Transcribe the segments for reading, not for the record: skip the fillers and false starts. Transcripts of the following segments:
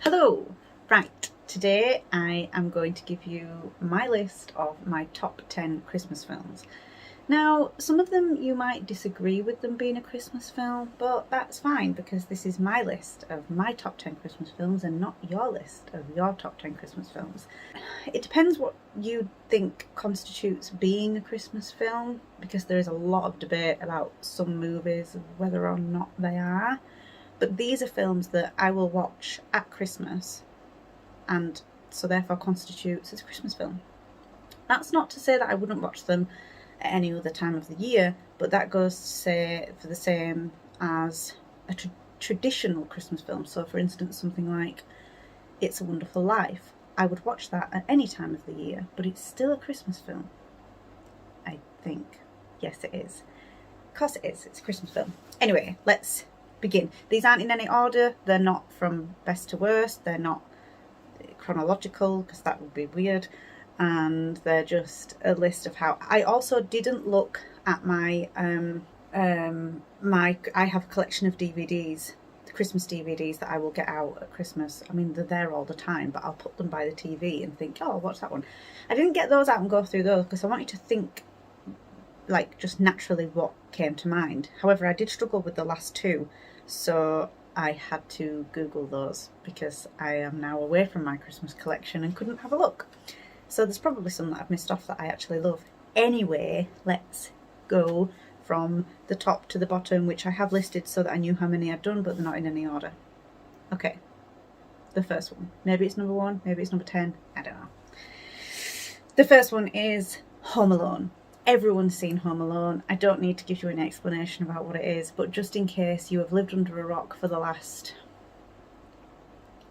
Hello! Right, today I am going to give you my list of my top 10 Christmas films. Now, some of them you might disagree with them being a Christmas film, but that's fine because this is my list of my top 10 Christmas films and not your list of your top 10 Christmas films. It depends what you think constitutes being a Christmas film, because there is a lot of debate about some movies, whether or not they are. But these are films that I will watch at Christmas, and so therefore constitutes as a Christmas film. That's not to say that I wouldn't watch them at any other time of the year, but that goes to say for the same as a traditional Christmas film. So for instance, something like It's a Wonderful Life. I would watch that at any time of the year, but it's still a Christmas film, I think. Yes, it is. Of course it is. It's a Christmas film. Anyway, let's begin. These aren't in any order. They're not from best to worst. They're not chronological because that would be weird. And they're just a list of how. I also didn't look at my I have a collection of DVDs, the Christmas DVDs that I will get out at Christmas. I mean, they're there all the time, but I'll put them by the TV and think, oh, what's that one? I didn't get those out and go through those because I want you to think like just naturally what came to mind. However, I did struggle with the last two, so I had to Google those because I am now away from my Christmas collection and couldn't have a look. So there's probably some that I've missed off that I actually love. Anyway, let's go from the top to the bottom, which I have listed so that I knew how many I'd done, but they're not in any order. Okay, the first one. Maybe it's number 1, maybe it's number 10, I don't know. The first one is Home Alone. Everyone's seen Home Alone. I don't need to give you an explanation about what it is, but just in case you have lived under a rock for the last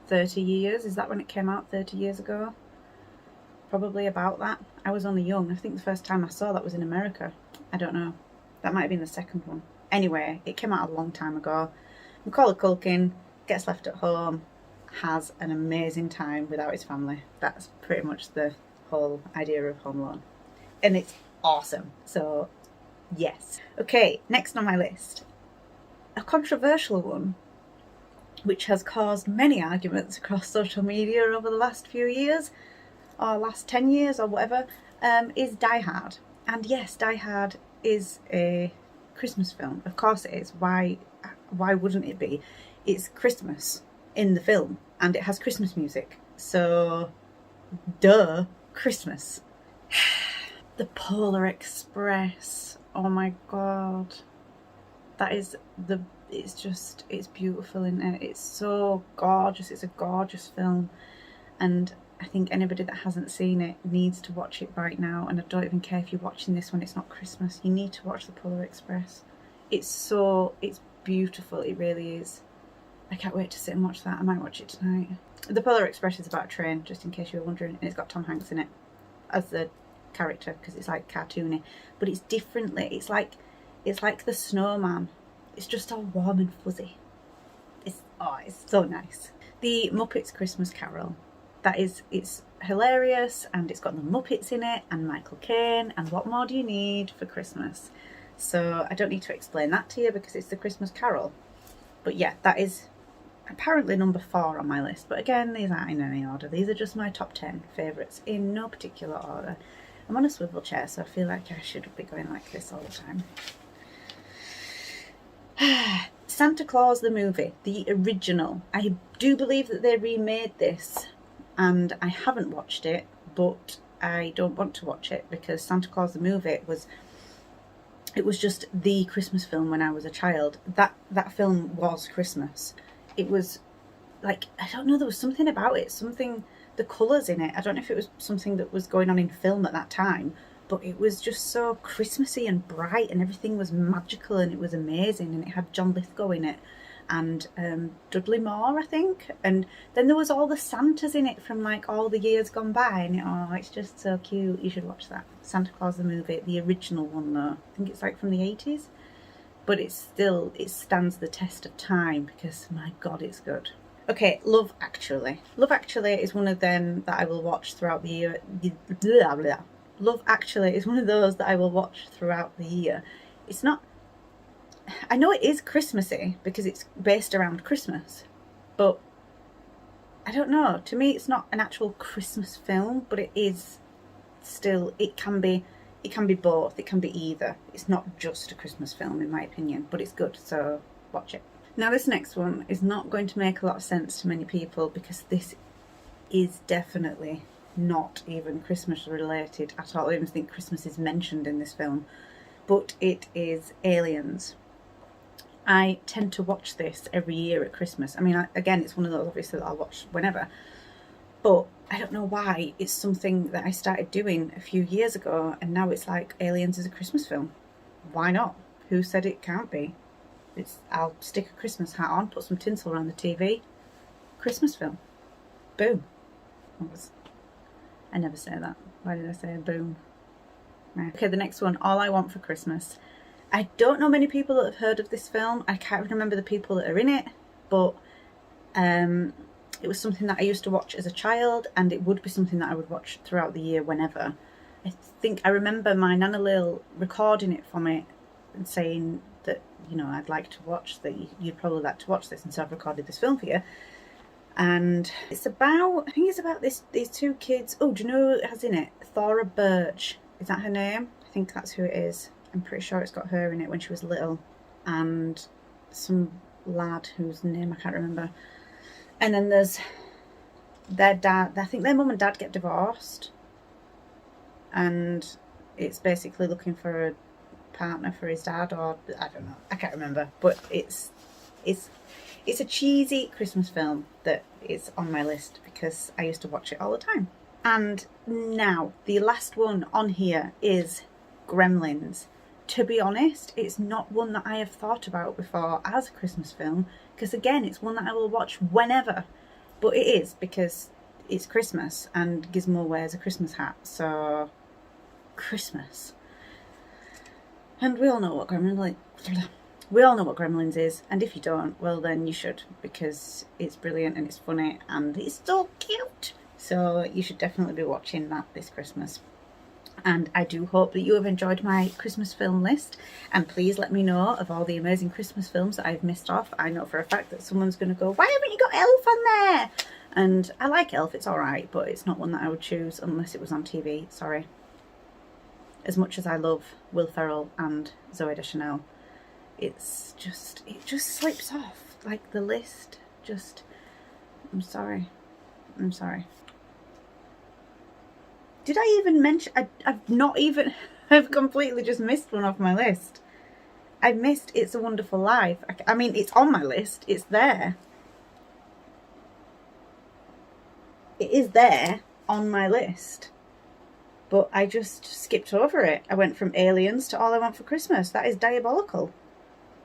30 years, is that when it came out, 30 years ago? Probably about that. I was only young. I think the first time I saw that was in America. I don't know. That might have been the second one. Anyway, it came out a long time ago. Macaulay Culkin gets left at home, has an amazing time without his family. That's pretty much the whole idea of Home Alone. And it's awesome. So, yes. Okay, next on my list. A controversial one, which has caused many arguments across social media over the last few years, or last 10 years or whatever, is Die Hard. And yes, Die Hard is a Christmas film. Of course it is. Why wouldn't it be? It's Christmas in the film, and it has Christmas music. So, duh, Christmas. The Polar Express. Oh my god. That is it's beautiful, isn't it? It's so gorgeous. It's a gorgeous film. And I think anybody that hasn't seen it needs to watch it right now. And I don't even care if you're watching this when it's not Christmas. You need to watch The Polar Express. It's beautiful. It really is. I can't wait to sit and watch that. I might watch it tonight. The Polar Express is about a train, just in case you were wondering. And it's got Tom Hanks in it as the character because it's like cartoony, but it's differently. It's like the snowman. It's just all warm and fuzzy. It's so nice. The Muppets Christmas Carol. It's hilarious, and it's got the Muppets in it and Michael Caine, and what more do you need for Christmas? So I don't need to explain that to you because it's the Christmas Carol. But yeah, that is apparently number 4 on my list. But again, these aren't in any order. These are just my top 10 favourites in no particular order. I'm on a swivel chair, so I feel like I should be going like this all the time. Santa Claus the movie, the original. I do believe that they remade this, and I haven't watched it, but I don't want to watch it because Santa Claus the movie was just the Christmas film when I was a child. That film was Christmas. It was like, I don't know, there was something about it, the colours in it. I don't know if it was something that was going on in film at that time, but it was just so Christmassy and bright, and everything was magical, and it was amazing, and it had John Lithgow in it, and Dudley Moore, I think, and then there was all the Santas in it from like all the years gone by, and it's just so cute. You should watch that. Santa Claus the movie, the original one though. I think it's like from the 80s, but it stands the test of time because my god, it's good. Okay, Love Actually. Love Actually is one of them that I will watch throughout the year. Love Actually is one of those that I will watch throughout the year. It's not... I know it is Christmassy because it's based around Christmas, but I don't know, to me it's not an actual Christmas film, but it is still, it can be both, it can be either. It's not just a Christmas film in my opinion, but it's good, so watch it. Now this next one is not going to make a lot of sense to many people because this is definitely not even Christmas related at all. I don't even think Christmas is mentioned in this film, but it is Aliens. I tend to watch this every year at Christmas. I mean, again, it's one of those obviously that I'll watch whenever, but I don't know why. It's something that I started doing a few years ago, and now it's like Aliens is a Christmas film. Why not? Who said it can't be? I'll stick a Christmas hat on, put some tinsel around the TV. Christmas film. Boom. I never say that. Why did I say boom? Okay, the next one, All I Want for Christmas. I don't know many people that have heard of this film. I can't remember the people that are in it, but it was something that I used to watch as a child, and it would be something that I would watch throughout the year whenever. I think I remember my Nana Lil recording it for me and saying that, you know, I'd like to watch that, you'd probably like to watch this, and so I've recorded this film for you. And it's about, I think it's about these two kids. Oh, do you know who it has in it? Thora Birch. Is that her name? I think that's who it is. I'm pretty sure it's got her in it when she was little. And some lad whose name I can't remember. And then there's their dad. I think their mum and dad get divorced. And it's basically looking for a partner for his dad, or I don't know. I can't remember. But it's a cheesy Christmas film that is on my list because I used to watch it all the time. And now, the last one on here is Gremlins. To be honest, it's not one that I have thought about before as a Christmas film, because again, it's one that I will watch whenever. But it is because it's Christmas and Gizmo wears a Christmas hat, so Christmas. And we all know what Gremlins is, and if you don't, well then you should, because it's brilliant and it's funny and it's so cute. So you should definitely be watching that this Christmas. And I do hope that you have enjoyed my Christmas film list, and please let me know of all the amazing Christmas films that I've missed off. I know for a fact that someone's going to go, why haven't you got Elf on there? And I like Elf, it's alright, but it's not one that I would choose unless it was on TV, sorry. As much as I love Will Ferrell and Zooey Deschanel, it just slips off. Like the list just, I'm sorry. Did I even mention, I've completely just missed one off my list. I missed It's a Wonderful Life. I mean, it's on my list, it's there. It is there on my list. But I just skipped over it. I went from Aliens to All I Want for Christmas. That is diabolical.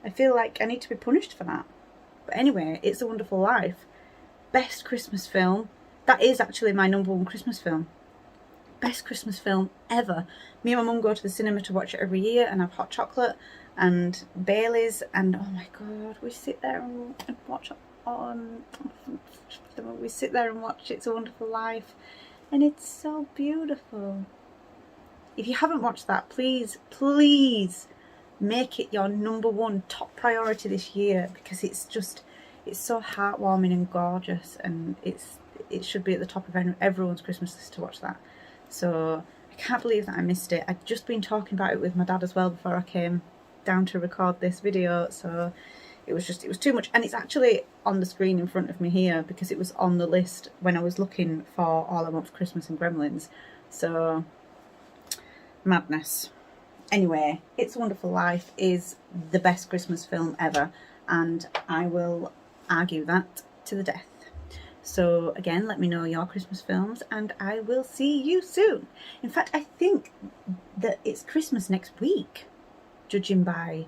I feel like I need to be punished for that. But anyway, It's a Wonderful Life. Best Christmas film. That is actually my #1 Christmas film. Best Christmas film ever. Me and my mum go to the cinema to watch it every year and have hot chocolate and Baileys, and oh my god, we sit there and watch we sit there and watch It's a Wonderful Life, and it's so beautiful. If you haven't watched that, please make it your #1 top priority this year, because it's so heartwarming and gorgeous, and it should be at the top of everyone's Christmas list to watch that. So I can't believe that I missed it. I'd just been talking about it with my dad as well before I came down to record this video, so it was too much. And it's actually on the screen in front of me here because it was on the list when I was looking for All I Want for Christmas and Gremlins. So madness. Anyway, It's a Wonderful Life is the best Christmas film ever, and I will argue that to the death. So again, let me know your Christmas films, and I will see you soon. In fact, I think that it's Christmas next week, judging by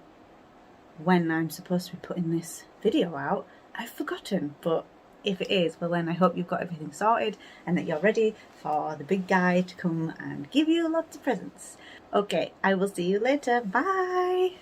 when I'm supposed to be putting this video out. I've forgotten, but if it is, well then I hope you've got everything sorted and that you're ready for the big guy to come and give you lots of presents. Okay, I will see you later. Bye!